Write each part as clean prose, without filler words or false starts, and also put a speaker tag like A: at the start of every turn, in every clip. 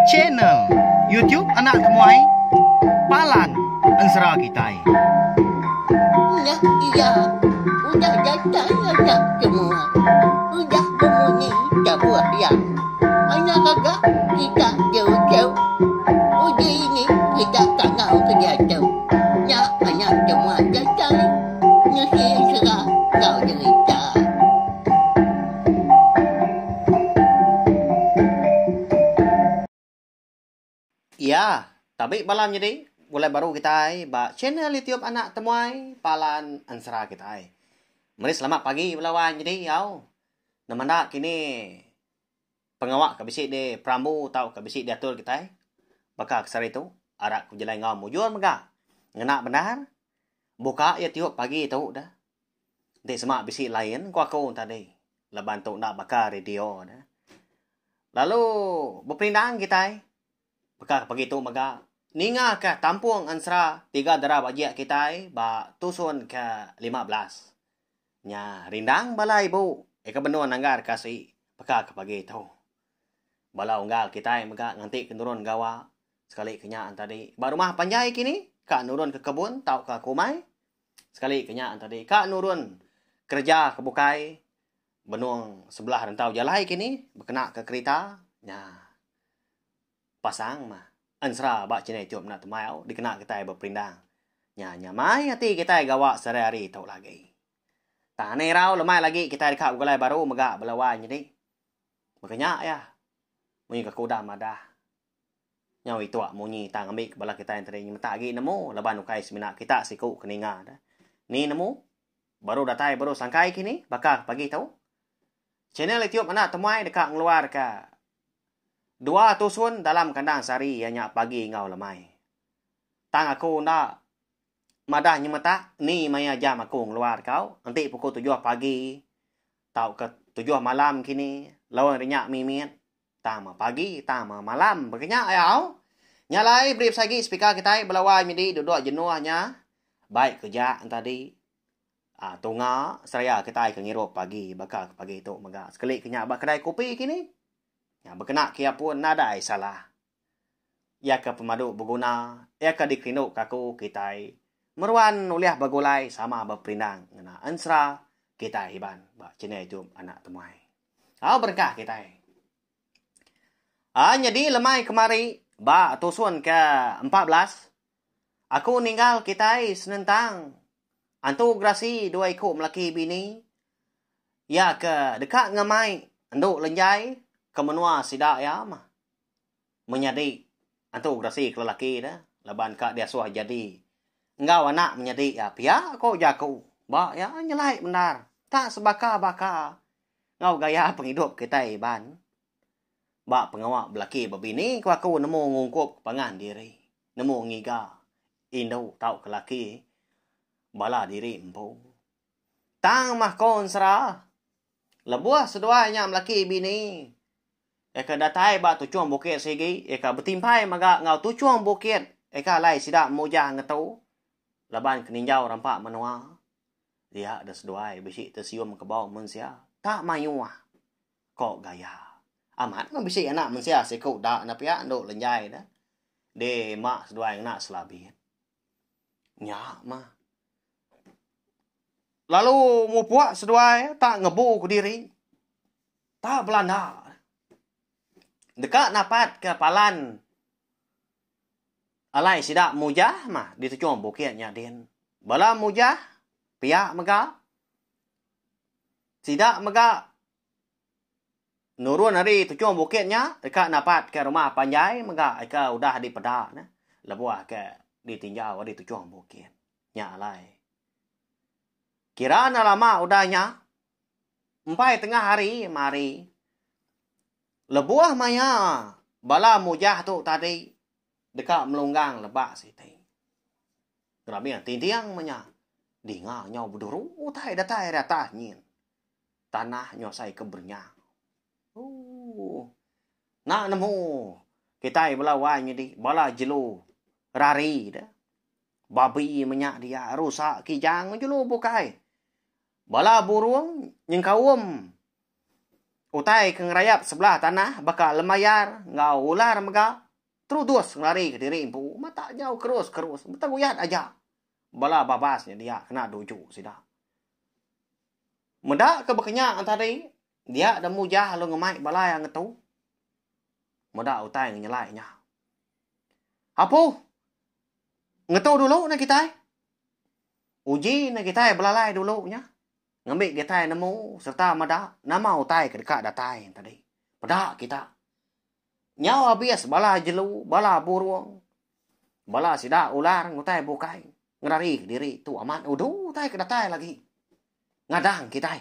A: channel YouTube Anak Temuai Palan Ansara Kitai.
B: Nah, iya, udah datang anak semua. Udah berbunyi sebuah yang anak kakak kita jauh-jauh. Uji ini kita tak tahu kejatuh. Ya, anak semua datang. Nusi serah kau cerita.
C: Ya, tapi malam jadi mulai baru kita ba channel YouTube Anak Temuai Palan Ansara kita. Mari selamat pagi melawan jadi yau. Namanda kini pengawak kabisik de Prambu tau kabisik diatur kita. Baka kesar itu arak ku jelai ngau mujur mega. Ngena benar. Buka ya tiup pagi itu dah. De semak bisik lain ku aku tadi. Leban tu nak bakar radio dah. Lalu berpindang kita. Baka pagi tu mega ninga ke tampung Ansara 3 darab aja kita ba tusun ke 15. Nya rindang balai bu. Eka benua nanggar kasih baka ke pagi tu. Bala unggal kita mega nganti kenurun gawa sekali kenyaan tadi. Ba rumah panjai kini ka nurun ke kebun tau ke kumai. Sekali kenyaan tadi ka nurun kerja ke bukai benuang sebelah rentau jalai kini berkena ke kereta. Nya pasang mah Ansara ba cine tiup nak temau dikena kita berpindang. Nya mai hati kita gawa sehari-hari tau lagi. Tane rau lemai lagi kita dekat gulai baru mega belawan jadi. Makanya ya. Munyi ke kuda madah. Nyau itu munyi tang ambil bala kita yang tadi minta lagi nemu leban ukai semina kita siku keninga dah. Ni nemu baru datai baru sangkai kini bakal pagi tahu. Channel tiup Anak Temuai dekat ngeluar ke 2 tusun dalam kandang sari hanya pagi ngau lemai. Tang aku ndak madah nyemeta ni maya jam aku ngeluar kau. Nanti pukul 7 pagi. Tau ke 7 malam kini. Lawan renyak mimit. Tama pagi, tama malam. Begini ayau. Nyalai brief lagi speaker kita belawai midi duduk jenuhnya. Baik kerja tadi. Tunga seraya kita ke ngirup pagi. Bakal pagi tu mega. Sekali kenyak bak kedai kopi kini. Ya berkena kia pun nada salah. Ya ke pemadu berguna. Ya ke dikrinuk kaku kita. Meruan uliah bagulai sama berperindang. Ngena Ansara kita hiban. Ba channel itu Anak Temuai. Berkah kita. Jadi lemai kemari. Ba tusun ke 14. Aku ninggal kita senentang. Antu grasi 2 ikut melaki bini. Ya ke dekat ngamai. Anduk lenjai. Kemenua sidak ya mah. Menyadi. Antu grasi ke lelaki dah. Leban kak dia suah jadi. Engkau anak menyadi ya. Pia kau jaku. Ba ya nyelai benar. Tak sebaka-baka. Ngau gaya penghidup kita iban. Ba pengawak belaki babini. Kau aku nemu ngungkup pangan diri. Nemu ngiga. Indo tau ke laki. Bala diri empu. Tang mah kon serah. Lebuah seduanya melaki bini. Eka datai ba tucuang bukit segi. Eka bertimpai maga ngau tucuang bukit. Eka lai sidak mujah ngetau. Laban keninjau rampak menua. Dia ada seduai bisik tersium ke bawah mensia. Tak mayuah. Kok gaya. Amat mah bisik anak mensia sekau dak na pia nduk lenjai dah. De mak seduai nak selabit. Nyak mah. Lalu mu puak seduai tak ngebu ke diri. Tak belanda. Dekat napat ke palan. Alai sidak mujah mah ditucuang bukitnya din. Bala mujah pihak mega. Sidak mega. Nurun hari tucuang bukitnya dekat napat ke rumah panjai mega eka udah di pedak nah. Lebuah ke ditinjau di tucuang bukit. Nya alai. Kira na lama udahnya. 4 tengah hari mari. Lebuah maya. Bala mujah tu tadi. Dekat melunggang lebak siti. Kerabia tintiang manya. Dinga nyau berduru. Utai datai ratah nyin. Tanah nyosai kebernyang. Nak nemu. Kita belawai di. Bala jelu. Rari dah. Babi menyak dia. Rusak kijang. Jelu bukai. Bala burung. Yang kawum. utai ke ngerayap sebelah tanah bakal lemayar ngau ular mega terus ngelari ke diri empu mata jauh kerus betaguyat aja bala babasnya dia kena dojo sida meda ke bekenya antari dia ada mujah lo ngemai bala yang ngetu meda utai nyelainya apa ngetu dulu na kita uji na kita belalai dulu nya ngambil kita nemu serta meda nama utai ke dekat datai tadi pada kita nyawa bias bala jelu bala burung bala sida ular ngutai bukai ngerari diri tu aman udu tai ke datai lagi ngadang kita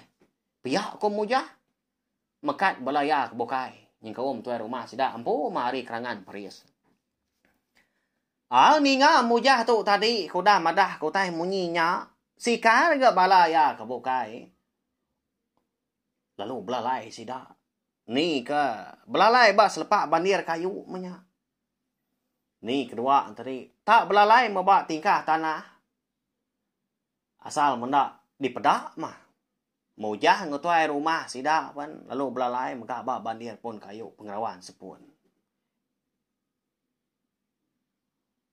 C: pihak ko mujah mekat balaya ke bukai nying kaum tuai rumah sida ampu mari kerangan paris ni nga mujah tu tadi kuda madah kutai munyinya sikar ke balaya ke bukai lalu belalai sida ni ke belalai ba selepak bandir kayu menya ni kedua tadi tak belalai meba tingkah tanah asal mendak dipedak mah mujah ngutuai rumah sida pan lalu belalai mega ba bandir pun kayu pengerawan sepun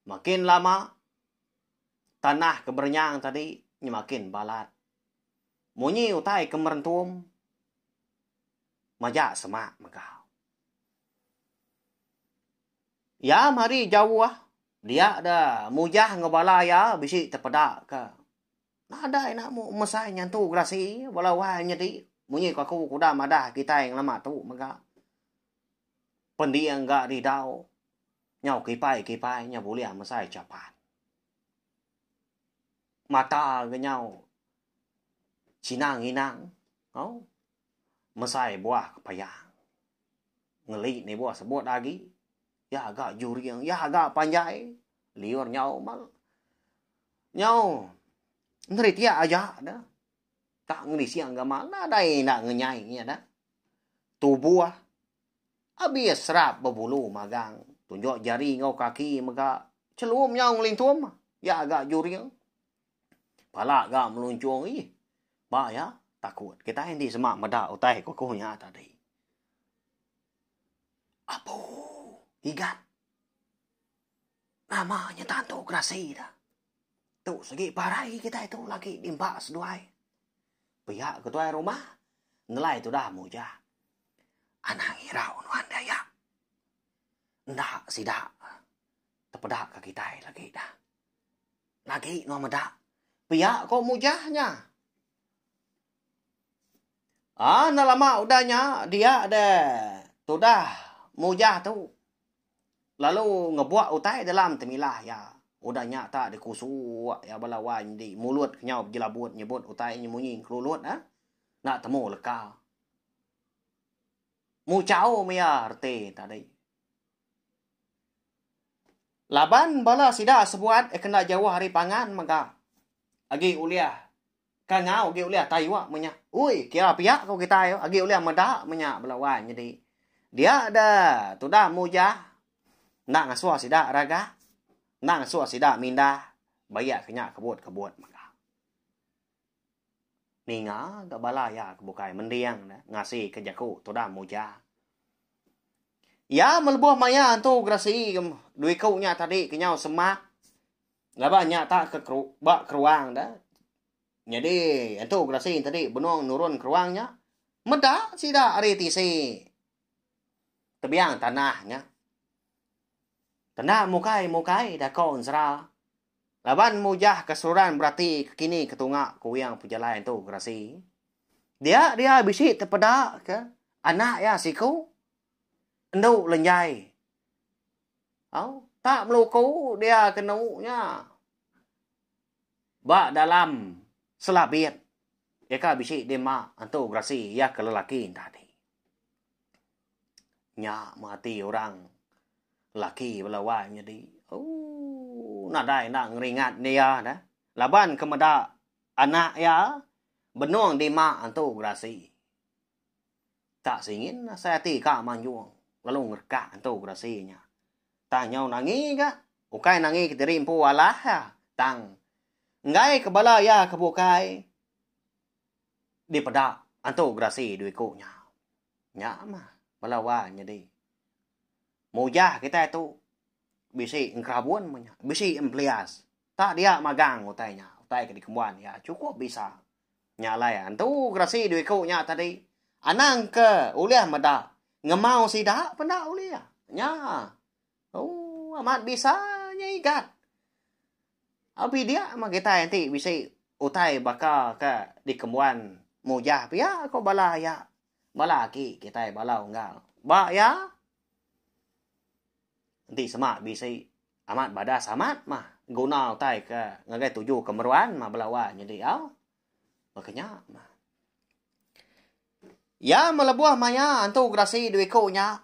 C: makin lama tanah kebernyang tadi makin balat munyi utai kemerentum majak semak mega ya mari jauh dia ada mujah ngebalaya bisi terpedak ke ada nak mu mesai nyantu grasi walau hanya di munyi kaku kuda madah kita yang lama tu mega pendi enggak ridau nyau kipai nya boleh mesai capat mata ke nyau cinang inang mesai buah kepayang ngeli ni buah sebut lagi ya agak juriang ya agak panjai liur nyau mal nyau ngeri tia aja dah tak ngeri siang gamal nah dai nak ngenyai nya dah tubuh habis serap berbulu magang tunjuk jari ngau kaki mega celum nyau ngelintum ya agak juriang pala ga meluncung ba ya takut kita hindi semak meda utai kukuhnya tadi apa igat namanya tanto grasi dah tu segi parai kita itu lagi dimba seduai pihak ketua rumah nilai tu dah mujah anak irau nuan daya ndak sidak terpedak ke kita lagi dah lagi no meda pihak kok mujahnya nah lama udahnya dia ada tu dah mujah tu lalu ngebuat utai dalam temilah ya udahnya tak dikusu ya balawan di mulut kenyau jelabut nyebut utai nyemunyi kelulut nak temu leka mu cau mea rete tadi laban bala sida sebuat kena jauh hari pangan maka agi uliah kangau agi uliah taiwa menya ui kira pihak kau kita yo agi uliah meda menya balawan jadi dia ada tu dah mujah nak ngasua sida raga nak ngasua sida mindah bayak kenya kebut maka ninga ga balaya kebukai mendiang ngasih ke jaku tu dah mujah ya melebuh maya tu grasi duit kau nya tadi kenyau semak Laba tak ke bak keruang dah. Jadi itu grasi tadi benong nurun keruangnya. Meda sida ari tisi. Tebiang tanahnya. Tanah mukai dah kon sera. Laban mujah kesuruhan berarti kini ketungak kuyang pujalan tu grasi. Dia bisi terpedak ke anak ya siku. Endau lenjai. Tak meluku dia kenunya. Ba dalam selabit. Ya ka bisi dema antu grasi ya ke lelaki tadi. Nya mati orang laki belawanya di. Nadai nak ngeringat dia dah. Laban kemeda anak ya benong dema antu grasi. Tak singin saya ti ka manjuang. Lalu ngerkak antu grasinya. Tanyau nangi ka. Ukai nangi kitirimpu alah ya. Tang. Ngai kebala ya kebukai. Di pedak. Antu grasi duikunya. Nya mah balawa jadi. Mujah kita itu bisi ngkrabuan mah nya. Bisi empleas. Tak dia magang utai nya. Utai ke di kemuan ya cukup bisa. Nya layan tu grasi duit ko nya tadi. Anang ke uliah mada. Ngemau sida penda uliah. Nya. Oh amat bisa nya ikat. Abi dia mah kita nanti bisa utai bakal ke di kemuan mujah pia ko bala ya. Bala ki kita balau enggak. Ba ya. Nanti semak bisa amat badas amat mah. Guna utai ke ngagai tuju kemeruan mah balawa jadi au. Makanya mah. Ya melebuah maya antu grasi duit ko nya.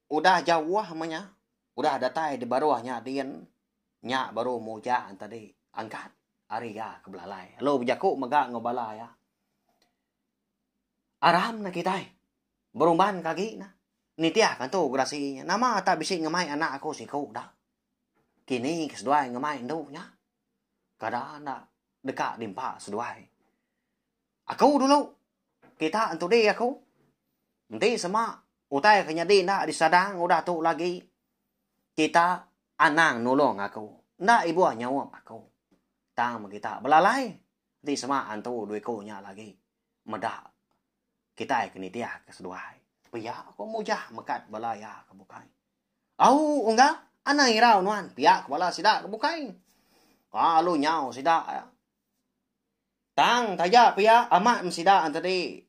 C: Udah jauh manya. Udah datai di baruahnya dian. Nya baru mujah tadi angkat ari ya ke belalai. Lo bejaku maga ngobala ya. Aram na kita. Berumban kaki na. Nitiah kan tu grasinya. Nama tak bisa ngemai anak aku si kau dah. Kini keseduai ngemai itu nya. Kada nak dekat dimpa seduai. Aku dulu. Kita antu dia aku. Nanti sama utai kanya di nak disadang udah tu lagi. Kita anang nolong aku. Ndak ibu nyawap aku. Tang kita belalai. Nanti sama antu duit ko nya lagi. Medak. Kita kini dia keseduai. Pia aku mujah mekat balaya kebukai. Au enggak. Anang irau nuan. Pia kepala sidak kebukai. Kalau nyau sidak ya. Tang taja pia amat msida antadi.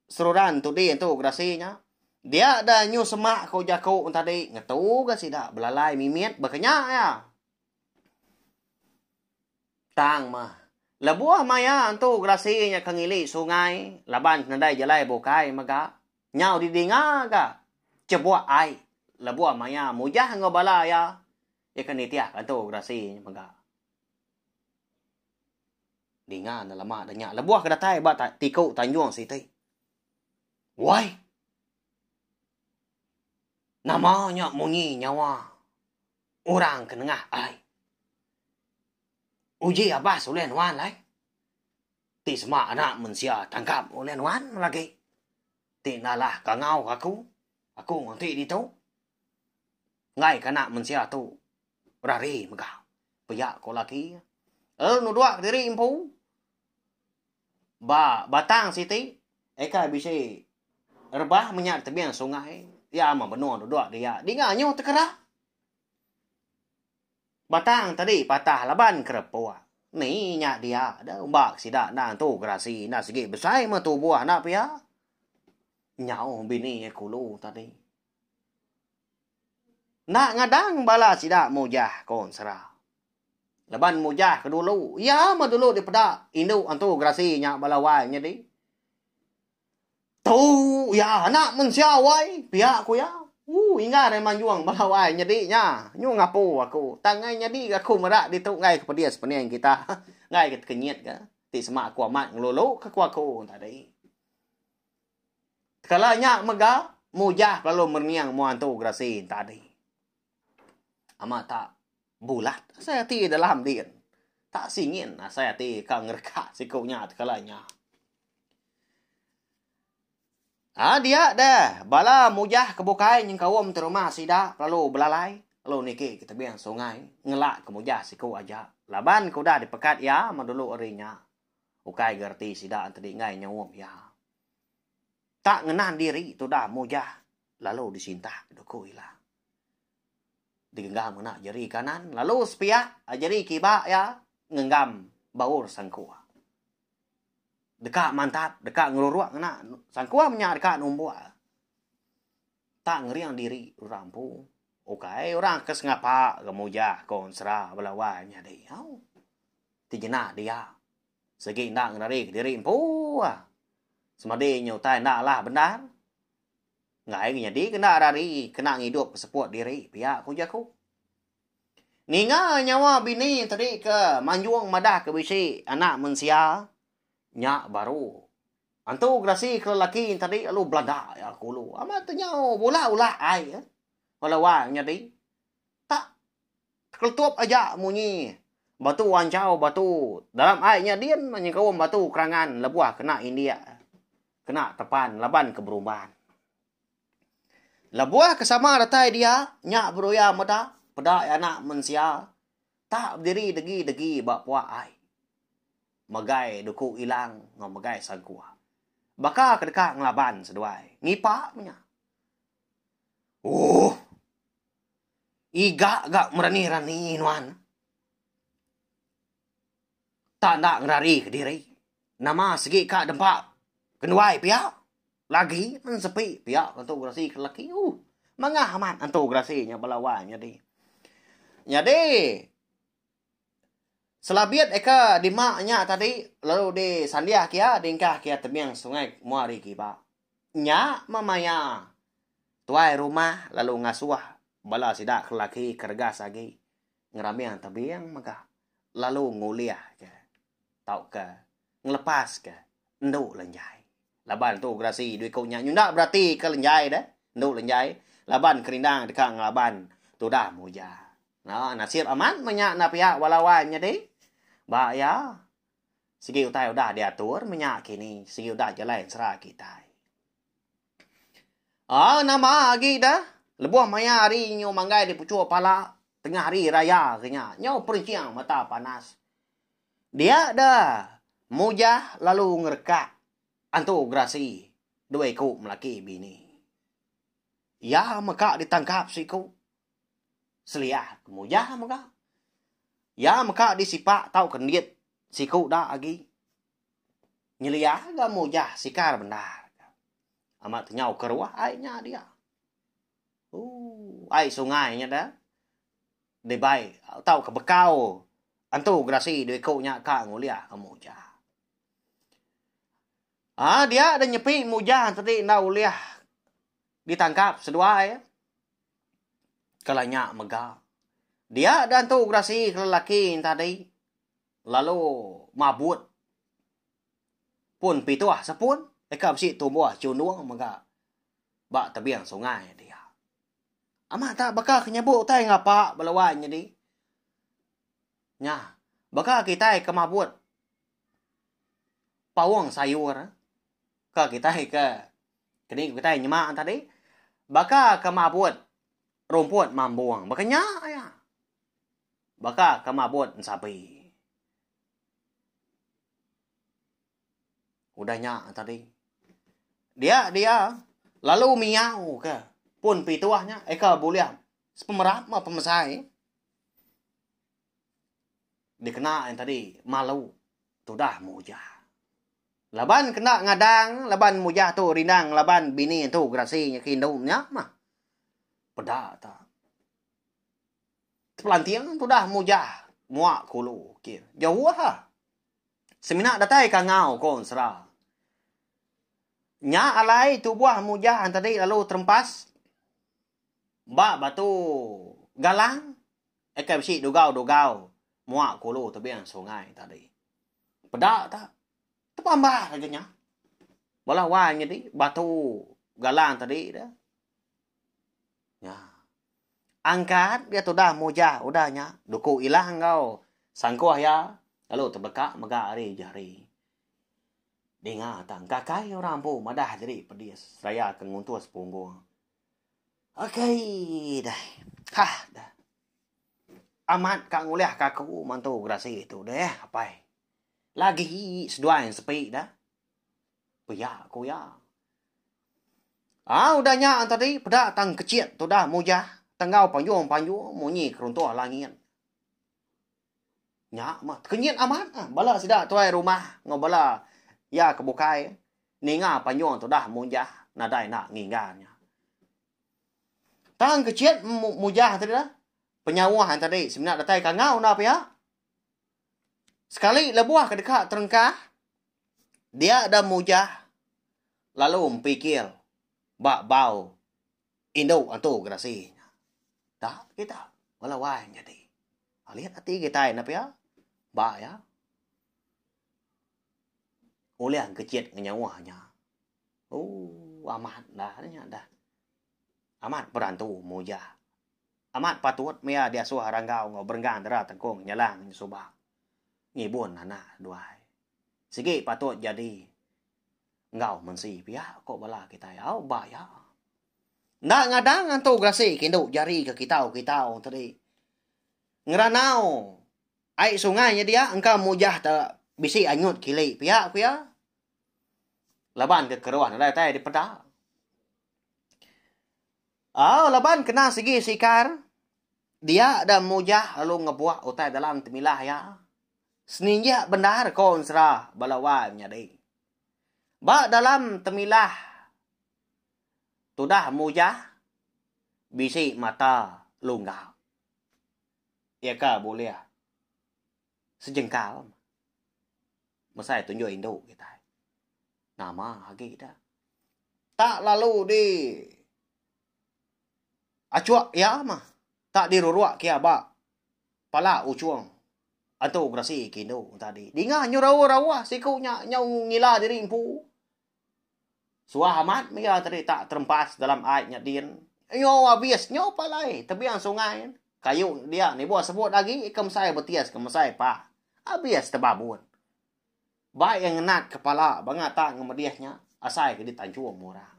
C: Seruran tu di itu grasinya. Dia ada nyu semak kau jako tadi ngetu ga sidak belalai mimit bekenya ya. Tang mah. Labuah maya antu grasinya kangili sungai. Laban nadai jalai bokai maga. Nyau di dinga ga. Cebuah ai. Labuah maya mujah ngobala ya. Ikan itiak antu grasinya maga. Dinga na lama danya. Labuah kedatai ba tikau tanjuang siti. Wai. Namanya munyi nyawa. Orang kenengah ai. Uji abas ulen wan lai. Ti sama anak manusia tangkap ulen wan lagi. Ti nalah kangau aku. Aku nganti di tu. Ngai kana manusia tu. Rari megah. Paya ko lagi. Nudua diri impu. Batang siti. Eka bisa rebah menyat tebiang sungai. Ya mah benar duduk dia. Dia nganyo terkerak. Batang tadi patah laban kerepua. Ni nyak dia. Ada umbak sidak nang tu grasi. Nak segi besar mah tu buah nak pia. Nyau bini ekulu tadi. Nak ngadang bala sidak mujah kon serah. Laban mujah ke dulu. Ya mah dulu di pedak. Induk antu grasi nyak balawai jadi. Tu ya anak mensiawai pihak aku ya. Ingat memang juang balawai jadi nya. Nyu ngapu aku. Tangai jadi aku merak di tu ngai kepada sepenuhnya kita. Ngai ket kenyit ka. Ti semak aku amat ngelolo ke aku tadi. Kalau nya mega mujah lalu merniang muantu grasi tadi. Amat tak bulat. Saya ti dalam dia. Tak singin saya ti ka ngerka sikunya kalanya. Dia dah. Bala mujah kebukai yang kawam terumah sida. Lalu belalai. Lalu niki kita biang sungai. Ngelak ke mujah siku aja. Laban kau dah dipekat ya. Madulu erinya. Ukai gerti sida antadi ngai nyawam ya. Tak ngenan diri tu dah mujah. Lalu disinta. Dukui lah. Digenggam kena jari kanan. Lalu sepiak. Jari kibak ya. Ngenggam baur sangkua. Dekat mantap, dekat ngeluruak kena. Sangkua menyak dekat numbua. Tak ngeriang diri rampu. Okai orang kes ngapa gemujah konsra belawanya dia. Tijena dia. Segi nak ngeri diri empu. Semadi nyutai nak lah benar. Ngai jadi kena rari, kena hidup keseput diri pihak kujaku. Ninga nyawa bini tadi ke manjuang madah ke bisi anak mensia. Nyak baru. Antu grasi ke lelaki tadi lu belanda ya kulu. Amat nyau bola ai. Walawan jadi. Tak kelutup aja munyi. Batu wancau batu. Dalam airnya dia menyengkawam batu kerangan lebuah kena India. Kena tepan laban keberuban. Labuah kesama datai dia, nyak beroya meda, pedak anak mensia. Tak berdiri degi bak puak ai. Magai duku ilang, ngau magai sangkua. Baka kedekak ngelaban seduai. Ngipak punya. Iga merani-rani nuan. Tak nak ngerari ke diri. Nama segi kak dempak. Kenuai pihak. Lagi sepi pihak antu grasi ke laki. Mangah amat antu grasinya balawan jadi. Jadi selabiat eka di maknya tadi lalu di sandiah kia dingkah kia tebiang sungai muari kiba. Nya mamaya tuai rumah lalu ngasuah bala sidak laki kergas lagi ngeramian tebiang maka lalu nguliah ke tau ke ngelepas ke nduk lenjai. Laban tu grasi duit kau nya nyunda berarti ke lenjai dah. Nduk lenjai. Laban kerindang dekat ngelaban tu dah muja. Nah, nasib aman menyak na pihak walawannya deh. Ba ya. Segi utai udah diatur menyak kini. Segi udah jalan serah kita. Nama lagi dah. Lebuah maya hari nyo manggai di pucuk pala. Tengah hari raya kenya. Nyo perinciang mata panas. Dia dah mujah lalu ngerekak. Antu grasi. Dua ikut melaki bini. Ya maka ditangkap siku. Seliah kemujah maka. Ya maka disipak tahu kendit. Siku dah lagi. Nyeliah gak mujah sikar benar. Amat nyau keruah airnya dia. Air sungainya dah. Debai. Tahu kebekau. Antu grasi dua ikutnya kak nguliah kemujah. Dia ada nyepi mujah tadi nak uliah ditangkap sedua ya. Kalanya megah. Dia dan tu grasi lelaki tadi lalu mabut pun pituah sepun eka besi tumbuh cunuang megah bak tebiang sungai dia. Amat tak bakal kenyabuk tai ngapa belawan jadi. Nya, bakal kita ke mabut pawang sayur ke kita ke kini kita nyemak tadi bakal ke mabut rumput mambuang makanya ya bakal ke mabut sapi udahnya tadi dia lalu miau ke pun pituahnya eka boleh pemerap mah pemesai dikena yang tadi malu tu dah mujah. Laban kena ngadang, laban mujah tu rindang, laban bini tu grasinya kindumnya mah. Pedak tak. Pelantiang tu dah mujah. Muak kulu. Jauh ha. Semina datai ka ngau kon serah. Nya alai tu buah mujah tadi lalu terempas. Batu galang. Eka besi dugau. Muak kulu tebiang sungai tadi. Pedak tak. Tepambah lagi nya. Balawanya di batu galang tadi dah. Ya. Angkat dia tu dah mujah udahnya. Duku ilang kau. Sangkuah ya. Lalu terbekak megak hari jari. Dengar tang kakai orang pun madah jadi pedis. Saya akan nguntur sepunggung. Okey dah. Dah. Amat kak nguliah kaku mantu grasi itu deh. Apa lagi sedua yang sepi dah. Ya, aku ya. Udahnya tadi pedak tang kecil tu dah mujah. Tenggau panjung munyi keruntuh langit. Nya mat kenyit amat. Bala sidak tuai rumah ngobala ya kebukai. Ninga panjung tu dah mujah nadai nak nginggarnya. Tang kecil mujah tadi dah. Penyawah tadi sebenarnya datai kangau na ya. Sekali lebuah ke dekat terengkah. Dia ada mujah. Lalu mempikir. Bak bau. Induk antu grasinya. Tak kita. Walawan jadi. Lihat hati kita apa ya. Bak ya. Ulian kecil ngenyawahnya. Amat dah. Amat berantu mujah. Amat patut mea dia suah ranggau ngau berenggang dera tengkong nyalang subak. Ngibun anak duai. Sige patut jadi ngau mensi pihak kok bala kita ya ba ya. Ndak ngadang antu grasi kendo jari ke kitau tadi. Ngeranau. Ai sungainya dia engkau mujah ta bisi anyut kili pihak kuya. Laban ke keruan ada tai di peda. Laban kena segi sikar. Dia ada mujah lalu ngebuat utai dalam temilah ya. Seninja bendar konsra balawanya deh. Ba dalam temilah tudah mujah bisi mata lunggau. Ya ka boleh sejengkal. Masai tunjuk induk kita. Nama hagi dah. Tak lalu di acuak ya mah. Tak diruruak kia ba. Pala ucuang. Atau grasi kindo tadi. Dinga nyurawa-rawa sikunya nyau ngila diri impu. Suah amat mereka tadi tak terempas dalam airnya din. Yo habis nyo palai tebiang sungai. Kayu dia ni buat sebut lagi ikam saya betias ke saya pa. Habis tebabun. Baik yang ngenat kepala bangat tak ngemediahnya asai ke ditancuang murah.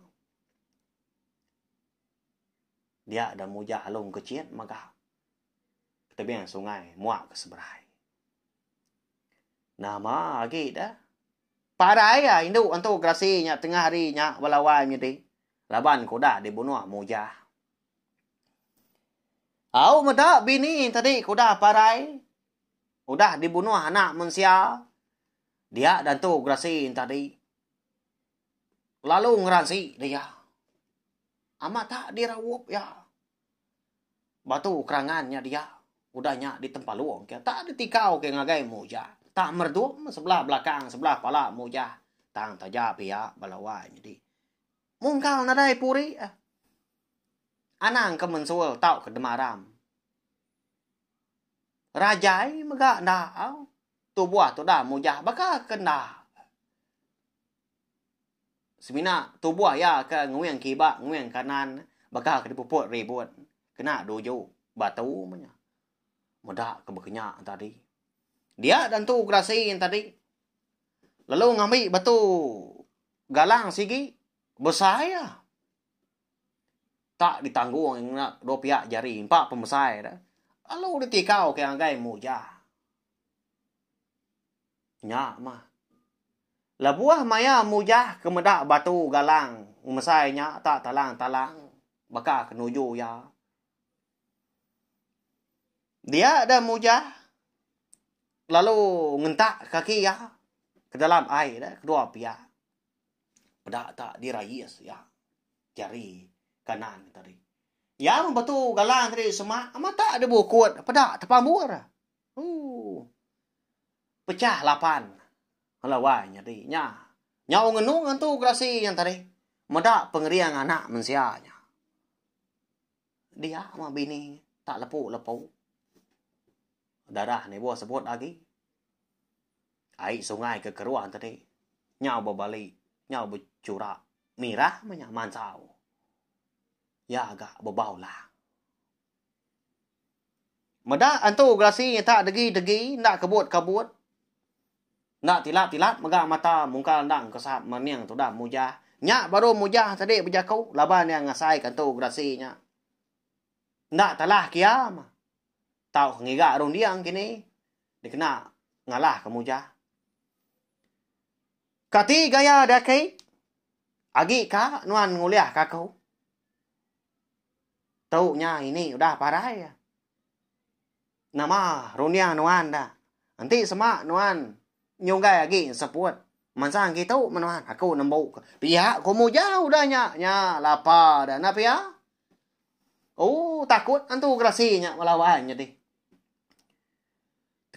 C: Dia ada mujah alung kecil maka tebiang sungai muak ke seberai. Nama lagi dah. Parai ya induk antu grasinya tengah harinya walawan jadi. Laban kuda dibunuh mujah. Au meda bini tadi kuda parai. Udah dibunuh anak manusia. Dia dan tu grasi tadi. Lalu ngeransi dia. Amat tak dirawup ya. Batu kerangannya dia. Udahnya di tempat luang. Tak ditikau ke ngagai mujah. Tak merdu sebelah belakang, sebelah pala mujah. Tang tajap ya balawai jadi. Mungkal nadai puri. Anang kemensul tau ke demaram. Rajai megak dah. Tu buah tu dah mujah baka kena. Semina tu buah ya ke nguyang kibak, nguyang kanan. Baka ke dipuput ribut. Kena dojo batu punya. Mudah ke berkenyak tadi. Dia dan tu grasi tadi. Lalu ngambil batu galang sigi. Besar ya. Tak ditanggung yang nak 2 pihak jari. 4 pembesar dah. Lalu ditikau ke anggai mujah. Nyak mah. Labuah maya mujah kemedak batu galang. Mesainya tak talang-talang. Baka kenuju ya. Dia ada mujah. Lalu ngentak kaki ya. Ke dalam air dah. Kedua pihak. Pedak tak dirayis ya. Jari kanan tadi. Ya batu galang tadi semak. Amat tak ada bukut. Pedak terpambur. Pecah 8. Halawainya di. Nyau ngenung tu grasi yang tadi. Medak pengeriang anak mensianya. Dia mah bini. Tak lepu-lepu. Darah ni buah sebut lagi. Air sungai ke keruan tadi. Nyau berbalik. Nyau bercurak. Mirah banyak mansau. Ya agak berbau lah. Medak antu grasi yang tak degi-degi. Nak kebut-kebut. Nak tilat-tilat. Megak mata mungkal nang kesat meniang tu dah mujah. Nyak baru mujah tadi berjakau. Laban yang ngasai kantu grasinya. Nak talah kiam. Tahu ngigak rong diang kini. Dia kena ngalah ke mujah. Kati gaya dakai. Agi ka nuan nguliah kakau. Taunya ini udah parai ya. Nama runiang nuan dah. Nanti semak nuan nyunggai lagi seput. Mansang kita menuan aku nembuk. Pihak ku mujah udah nya lapar dah. Napa ya? Oh takut antu grasinya melawannya deh.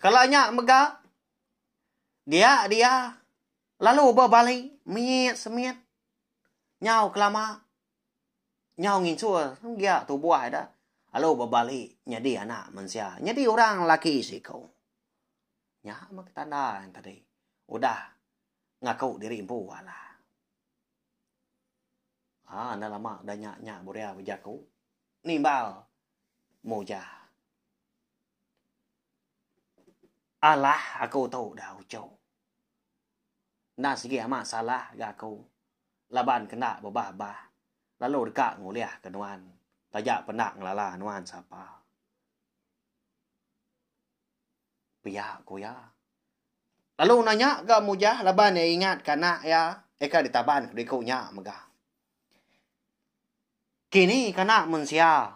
C: Kalau nyak megak. Dia. Lalu berbalik. Semit. Nyau kelama. Nyau ngincur. Dia tu buah dah. Lalu berbalik. Jadi anak manusia. Jadi orang laki sih kau. Nyak mak tanda yang tadi. Udah. Ngaku diri impu lah. Anda lama dah nyak buria berjaku. Nimbal. Mujah. Allah aku tahu dah ucau. Nah segi amat salah gak aku. Laban kena babah-bah. Lalu dekat nguliah ke nuan. Tajak penak ngelala nuan siapa. Piyak ko ya. Lalu nanya ke mujah laban ya ingat kanak ya. Eka ditaban ke dikunya megah. Kini kanak mensia.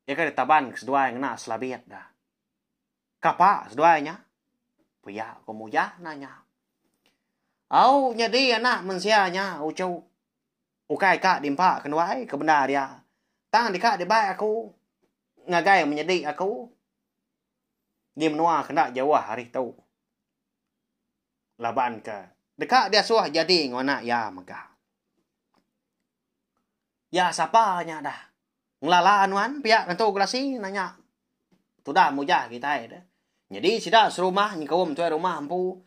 C: Eka ditaban ke seduai ngena selabiat dah. Kapa seduainya? Piyak ko mujah nanya. Au jadi anak mensianya ucau. Ukai kak dimpak kenuai ke benda dia. Tang di kak di baik aku. Ngagai menyedik aku. Dia menua kena jauh hari tu. Laban ke. Dekat dia suah jadi ngona ya megah. Ya siapa nya dah. Ngelala anuan pihak kantor gelasi nanya. Tu dah mujah kita dah. Jadi sida serumah nyikawam tu rumah ampu.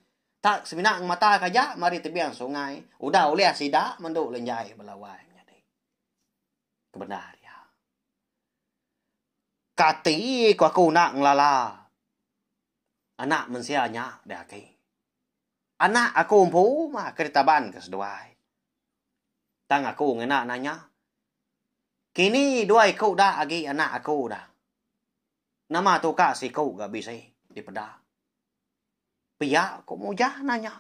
C: Tak seminang mata kajak mari tebiang sungai. Udah oleh sida menduk lenjai belawai jadi. Kebenar ya. Kati ko aku nak ngelala. Anak mensianya dah ke. Anak aku umpu mah keritaban ke seduai. Tang aku ngena nanya. Kini dua ikut dah agi anak aku dah. Nama tu kak si kau gak bisa dipedah. Piyak kok mujah nanya.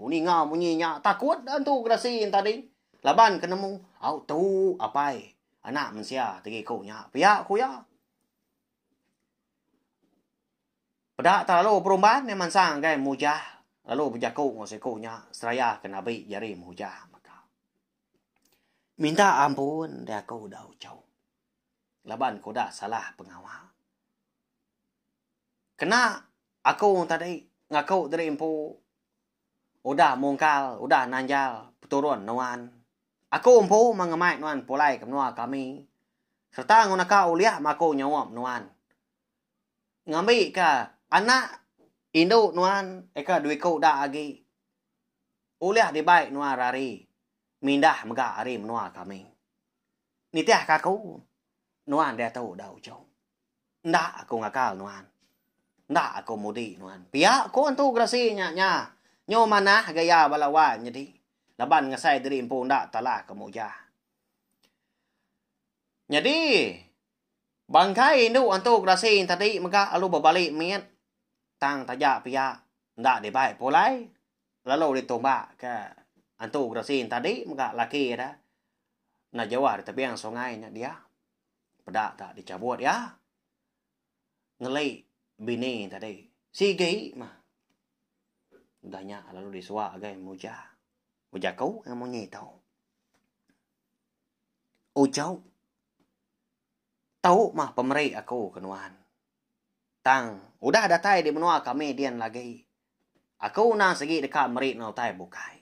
C: Uni ngau bunyinya takut dan tu grasin tadi. Laban kenemu. Au tu apai. Anak mensia tegi kau nya. Piyak ku ya. Pada terlalu perubahan yang mansang kan mujah. Lalu berjaku ngosikunya. Seraya ke Nabi jari mujah. Maka. Minta ampun dia kau dah ucau. Laban kau dah salah pengawal. Kena aku tadi. Ngaku dari impu. Udah mungkal. Udah nanjal. Turun nuan. Aku impu mengemai nuan pulai ke nuan kami. Serta ngunaka uliah maku nyawam nuan. Ngambil ke anak induk nuan. Eka duiku dah agi. Uliah di baik nuan rari. Mindah megak hari nuan kami. Nitiah kaku. Nuan dia tahu dah ucau. Ndak aku ngakal nuan. Ndak aku mudi nuan. Piyak ko antu grasinya nya. Nyo mana gaya balawan jadi. Laban ngasai dari impu ndak talah kemujah. Jadi bangkai induk antu grasin tadi maka alu berbalik miat. Tang tajak piyak. Ndak dibaik pulai. Lalu ditombak ke antu grasin tadi maka laki dah. Nah jawah di tepian sungai dia. Pedak tak dicabut ya. Ngelik. Bini tadi. Sige mah. Udahnya lalu disuak agai mujah. Mujah kau yang monyi tau. Ucau. Tahu mah pemeri aku kenuan. Tang. Udah datai di menua kami dian lagi. Aku nang segi dekat merik nau tai bukai.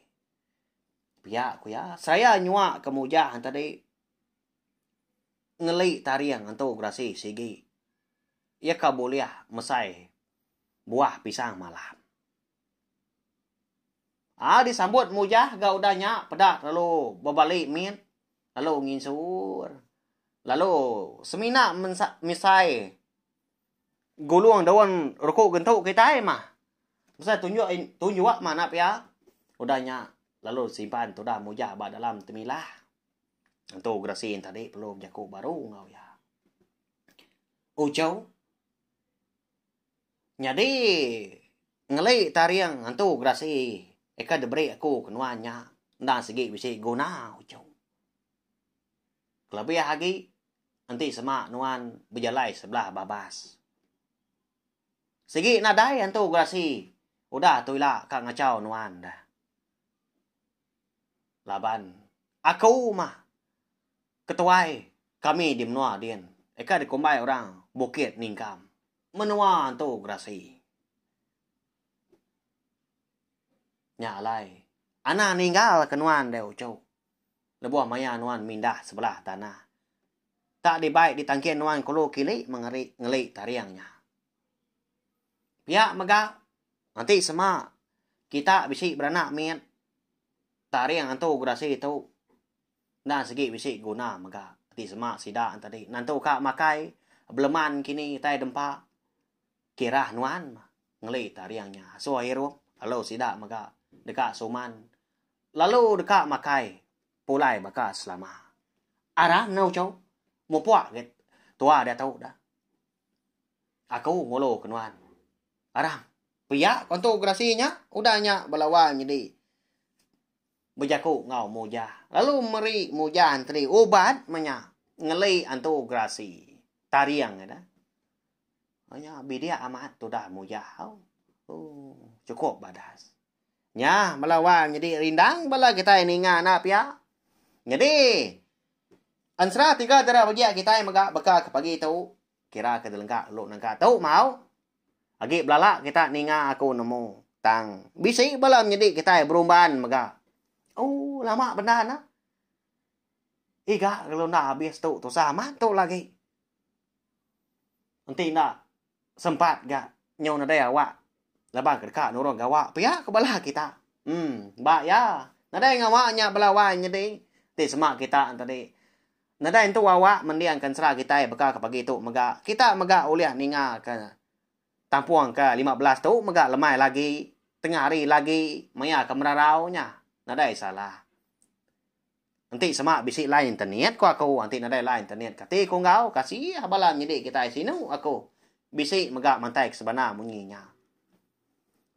C: Piyak ku ya. Saya nyuak ke mujah tadi. Ngelik tariang antu grasi sige. Ia kabuliah mesai buah pisang malam. Disambut mujah gak udahnya pedak lalu berbalik min. Lalu nginsur. Lalu semina misai gulung daun rukuk gentuk kita mah. Misal tunjuk mana ya. Udahnya lalu simpan tu dah mujah bak dalam temilah. Untuk grasin tadi perlu jaku baru ngau ya. Ucau. Jadi ngelik tariang antu grasi. Eka diberi aku kenuannya. Nang segi bisa guna ucau. Kelebih lagi. Nanti semak nuan berjalai sebelah babas. Segi nadai antu grasi. Udah tuilah kak ngacau nuan dah. Laban. Aku mah. Ketuai. Kami di menua dian. Eka dikumbai orang. Bukit ningkam. Menua tu grasi. Nyalai. Ana ninggal ke nuan deu ucau. Lebuah maya nuan mindah sebelah tanah. Tak dibaik ditangkian nuan kulu kili ngelik tariangnya. Piyak megak. Nanti semak. Kita bisik beranak miat. Tariang antu grasi itu. Dan segi bisik guna megak. Nanti semak sidak tadi. Nantu kak makai. Beleman kini tai dempak. Kirah nuan ngelik tariangnya. So aero. Lalu sidak maka dekat suman. Lalu dekat makai. Pulai baka selama. Arah nau cau. Mau puak get. Tua dia tahu dah. Aku ngolo kenuan. Arah. Pia kontograsinya udahnya balawan jadi. Bejaku ngau muja. Lalu meri muja antri obat menya. Ngelai antograsi. Tariang ada. Hanya bidia amat tu dah muja. Cukup badas. Nya melawan jadi rindang bala kita ini ngana pia. Jadi ansra tiga dara bagi kita maga beka ke pagi tahu kira ke delengka lu nangka tahu mau. Agi belala kita ninga aku nemu tang. Bisi balam jadi kita berumban maga. Oh, lama benar na. Iga kalau nak habis tu sama tu lagi. Nanti nak sempat gak nyaw na daya awak. Labang kedeka nurun gawa pihak kebalah kita. Ba ya. Nadai ngawaknya belawan jadi. Ti semak kita tadi. Nadai itu awak mendiang kan serah kita beka ke pagi tu mega. Kita mega uliah ninga ke tampuang ke 15 tu mega lemai lagi. Tengah hari lagi maya ke meraraunya. Nadai salah. Nanti semak bisik lain internet ko aku. Nanti nadai lain internet. Kati ko ngau kasih balam jadi kita sinu aku. Bisik mega mantai sebenar munyinya.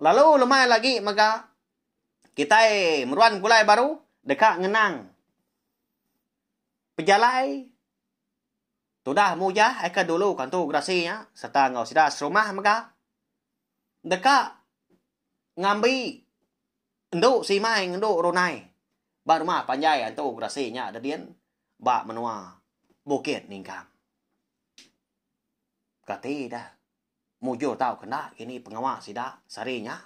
C: Lalu lemai lagi maka kita meruan gulai baru dekat ngenang. Pejalai. Tudah mujah eka dulu kontograsinya serta ngau sida serumah maka dekat ngambi enduk si mai enduk ronai. Ba rumah panjai antograsinya ada dian ba menua bukit ningkam. Kati dah. Mujur tahu kena ini pengawal sida sarinya.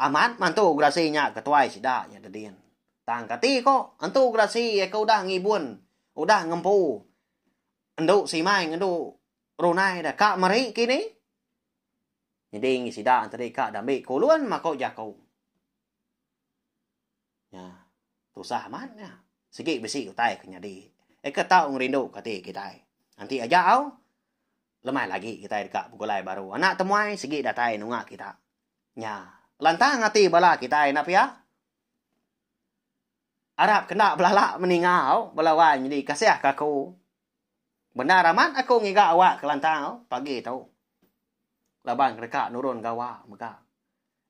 C: Amat mantu grasinya ketuai sida nya dedin. Tang kati ko antu grasi kau dah ngibun, udah ngempu. Enduk si mai ngenduk runai dah kak mari kini. Jadi sida antari kak dambi kuluan mako jakau. Ya, tusah man ya. Sigi besi utai kenya di. Eka tahu ngerindu kati kita. Nanti aja au. Lemai lagi kita dekat pugulai baru. Anak temuai segi datai nunga kita. Nya, lantang hati bala kita nak ya. Arab kena belala meningau belawan jadi kasih kaku. Benar aman aku ngiga awak ke lantang pagi tahu. Labang dekat nurun gawa maka.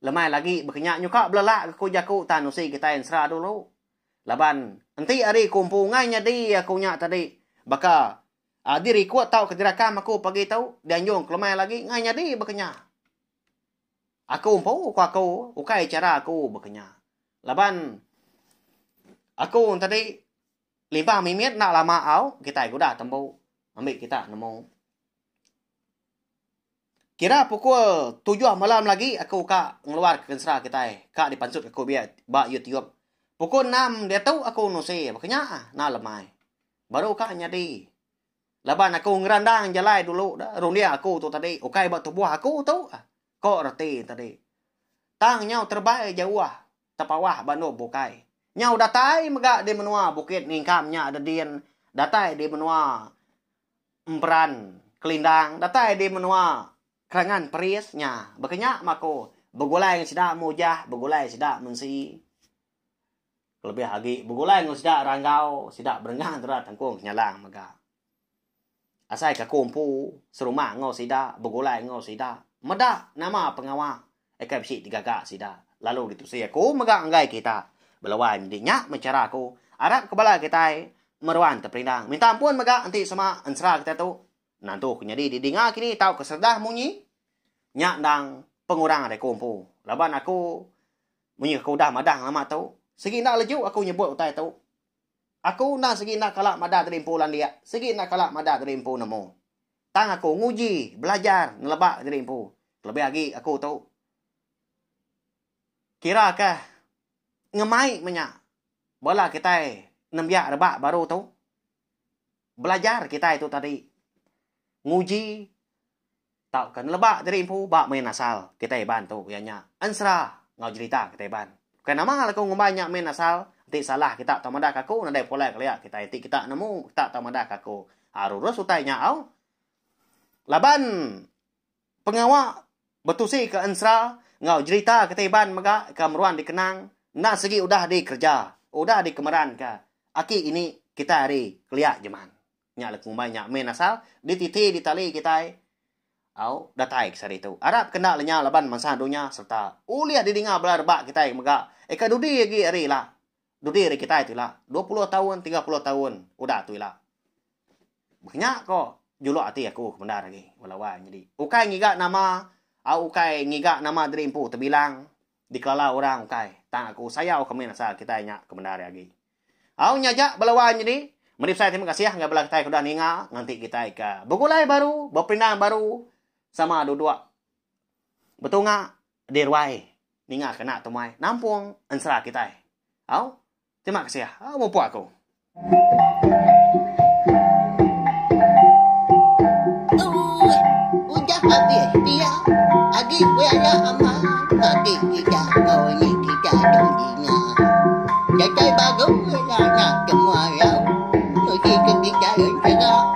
C: Lemai lagi berkenyak nyuka belala aku jaku tanusi kita insra dulu. Laban nanti hari kumpungannya di aku nyak tadi. Baka diri kuat tahu kedirakan aku pagi tahu dan jong kelemai lagi nganya di berkenya. Aku umpu aku ukai cara aku berkenya. Laban aku tadi 5 minit nak lama au kita udah tembu ambil kita nemu. Kira pukul 7 malam lagi aku kak ngeluar ke kensra kita kak dipansut aku biar ba YouTube. Pukul 6 dia tahu aku nusi berkenya nah lemai. Baru kak nyadi. Laban aku ngerandang jalai dulu dah. Runia aku tu tadi. Ukai buat tubuh aku tu. Kok reti tadi. Tang nyau terbaik jauh. Tapawah banu bukai. Nyau datai megak di menua bukit ningkamnya ada dian. Datai di menua emperan kelindang. Datai di menua kerangan perisnya. Bekenya mako. Begulai yang sidak mujah. Begulai sidak mensi. Lebih lagi. Begulai yang sidak ranggau. Sidak berengang terat tangkung nyalang megak. Asai ka kumpu serumah ngau sida begulai ngau sida meda nama pengawal eka bisi tiga sida lalu gitu saya aku mega anggai kita belawan dinya mencara aku arab kebala kita meruan terperindang minta ampun mega nanti sama ansra kita tu nantu nyadi didinga kini tahu keserdah munyi nya dang pengurang ada kumpu laban aku munyi aku dah madang lama tu segi nak leju aku nyebut utai tu. Aku nak segi nak kalak mada terimpulan dia. Segi nak kalak mada terimpu nemu. Tang aku nguji, belajar, nelebak terimpu. Lebih lagi aku tahu. Kira kah ngemai menya. Bola kita nembiak rebak baru tu. Belajar kita itu tadi. Nguji. Tahu kan lebak terimpu bak main asal. Kita bantu ianya. Ansra ngau cerita kita ban. Kenapa aku ngumbanyak main asal? Nanti salah kita tahu madak aku nadai pola kalian kita itu kita nemu tak tahu madak aku harus utainya au laban pengawal betusi ke ansra ngau cerita ketiban mega kemeruan dikenang nak segi udah di kerja udah di kemeran ka aki ini kita hari keliak jeman. Nyak lekung banyak main asal di titi di tali kita au datai kesari itu. Arab kena lenya laban masa dunia serta uliah didinga belar bak kita mega. Eka dudi lagi hari lah. Dudi hari kita itu lah. 20 tahun, 30 tahun udah tu lah. Banyak kok julu hati aku benar lagi walawan jadi. Ukai ngiga nama au ukai ngiga nama dari empu terbilang dikelala orang ukai. Tang aku saya au kemen asal kita nyak kebenar lagi. Au nyajak balawan jadi. Merip saya terima kasih nggak belah kita udah ninga nanti kita ika begulai baru, berpindah baru sama dua. Betul nggak? Derwai ninga kena tumai nampung ansra kita. Au terima kasih ya. Au mau puak aku.
B: Udah habis dia. Agi wala aman. Nanti kita kau ini kita dunia. Jadi bagus lah nak semua ya. Kita bicara